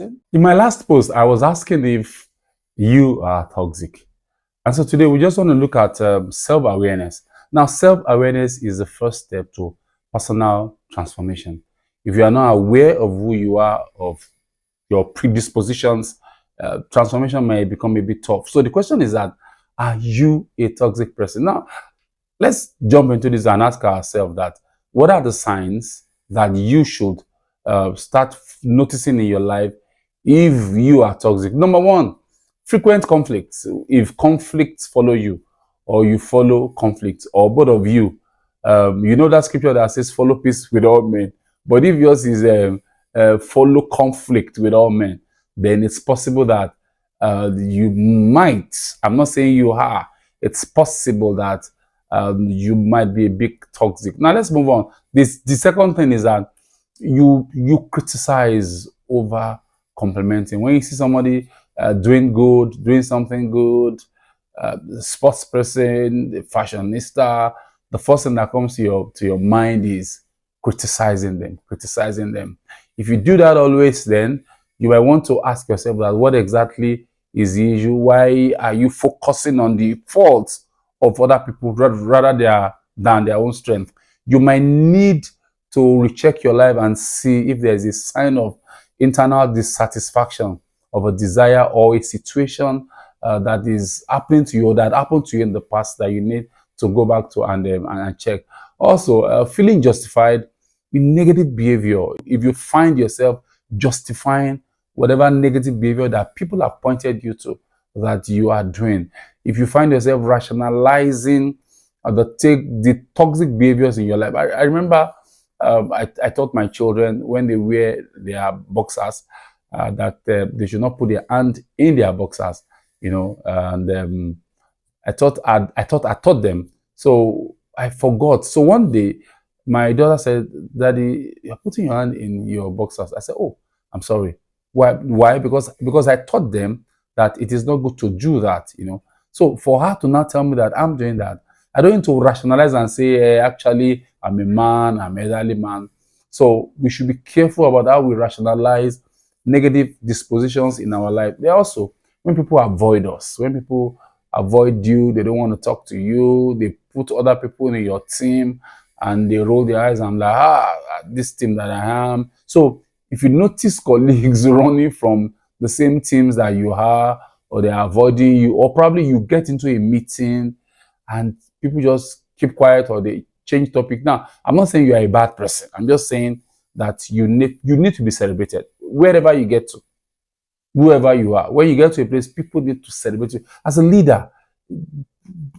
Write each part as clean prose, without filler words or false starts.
In my last post, I was asking if you are toxic. And so today we just want to look at self awareness. Now, self awareness is the first step to personal transformation. If you are not aware of who you are, of your predispositions, transformation may become a bit tough. So the question is that, are you a toxic person? Now, let's jump into this and ask ourselves that what are the signs that you should start noticing in your life if you are toxic? Number one, frequent conflicts. If conflicts follow you, or you follow conflicts, or both of you, you know that scripture that says, "Follow peace with all men." But if yours is follow conflict with all men, then it's possible that you might. I'm not saying you are. It's possible that you might be a big toxic. Now let's move on. The second thing is that you criticize over complimenting. When you see somebody doing good, doing something good, sports person, fashionista, the first thing that comes to your mind is criticizing them, criticizing them. If you do that always, then you might want to ask yourself that what exactly is the issue? Why are you focusing on the faults of other people rather than their own strength? You might need to recheck your life and see if there's a sign of internal dissatisfaction, of a desire or a situation that is happening to you, or that happened to you in the past, that you need to go back to and check. Also, feeling justified in negative behavior. If you find yourself justifying whatever negative behavior that people have pointed you to that you are doing, if you find yourself rationalizing the toxic behaviors in your life. I remember I taught my children when they wear their boxers that they should not put their hand in their boxers, and I taught them. So I forgot. So one day, my daughter said, "Daddy, you're putting your hand in your boxers." I said, "Oh, I'm sorry." Why? Why? Because I taught them that it is not good to do that. So for her to not tell me that I'm doing that, I don't need to rationalize and say, actually, I'm a man, I'm an elderly man. So we should be careful about how we rationalize negative dispositions in our life. They also, when people avoid us, when people avoid you, they don't want to talk to you, they put other people in your team and they roll their eyes and like, this team that I am. So if you notice colleagues running from the same teams that you are, or they're avoiding you, or probably you get into a meeting and people just keep quiet, or they change topic. Now, I'm not saying you are a bad person. I'm just saying that you need to be celebrated wherever you get to, whoever you are. When you get to a place, people need to celebrate you. As a leader,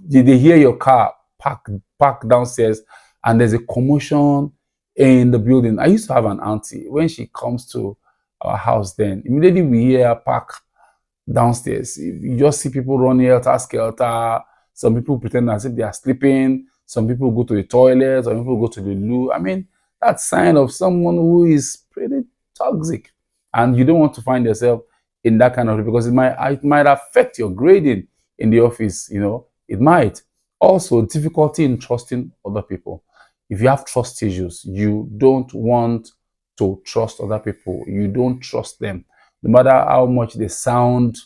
they hear your car park downstairs and there's a commotion in the building. I used to have an auntie. When she comes to our house, then immediately we hear her park downstairs. You just see people running helter skelter. Some people pretend as if they are sleeping. Some people go to the toilet. Some people go to the loo. I mean, that's sign of someone who is pretty toxic, and you don't want to find yourself in that kind of, because it might affect your grading in the office. It might. Also, difficulty in trusting other people. If you have trust issues, you don't want to trust other people. You don't trust them, no matter how much they sound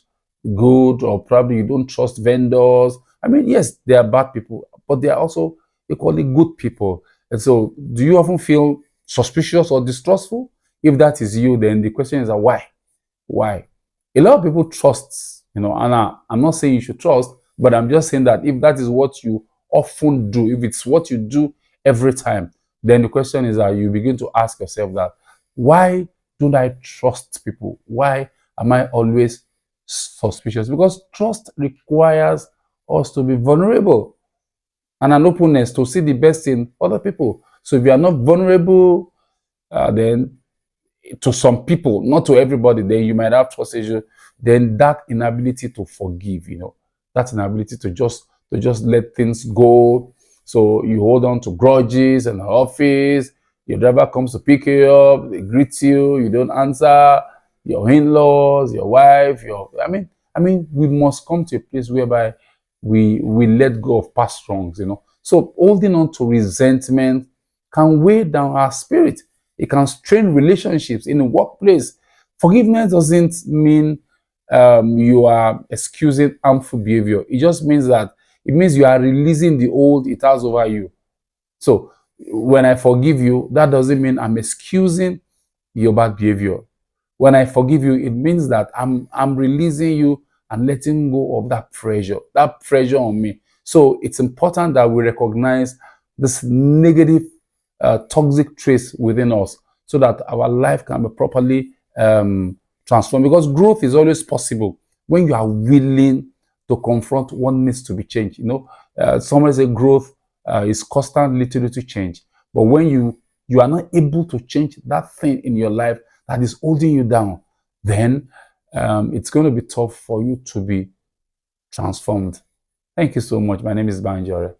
good, or probably you don't trust vendors. I mean, yes, they are bad people, but they are also equally good people. And so, do you often feel suspicious or distrustful? If that is you, then the question is why? Why? A lot of people trust, and I'm not saying you should trust, but I'm just saying that if that is what you often do, if it's what you do every time, then the question is that you begin to ask yourself that, why don't I trust people? Why am I always suspicious? Because trust requires us to be vulnerable and an openness to see the best in other people. So if you are not vulnerable, then to some people, not to everybody, then you might have trust issues. Then that inability to forgive, that inability to just let things go. So you hold on to grudges in the office. Your driver comes to pick you up, they greet you, you don't answer. Your in-laws, your wife, I mean, we must come to a place whereby we let go of past wrongs. So holding on to resentment can weigh down our spirit. It can strain relationships in the workplace. Forgiveness doesn't mean you are excusing harmful behavior. It just means that it means you are releasing the old it has over you. So when I forgive you, that doesn't mean I'm excusing your bad behavior. When I forgive you, it means that I'm releasing you and letting go of that pressure on me. So it's important that we recognize this negative, toxic traits within us, so that our life can be properly transformed. Because growth is always possible when you are willing to confront what needs to be changed. Somebody say growth is constant little change, but when you are not able to change that thing in your life that is holding you down, then it's going to be tough for you to be transformed. Thank you so much. My name is Banjore.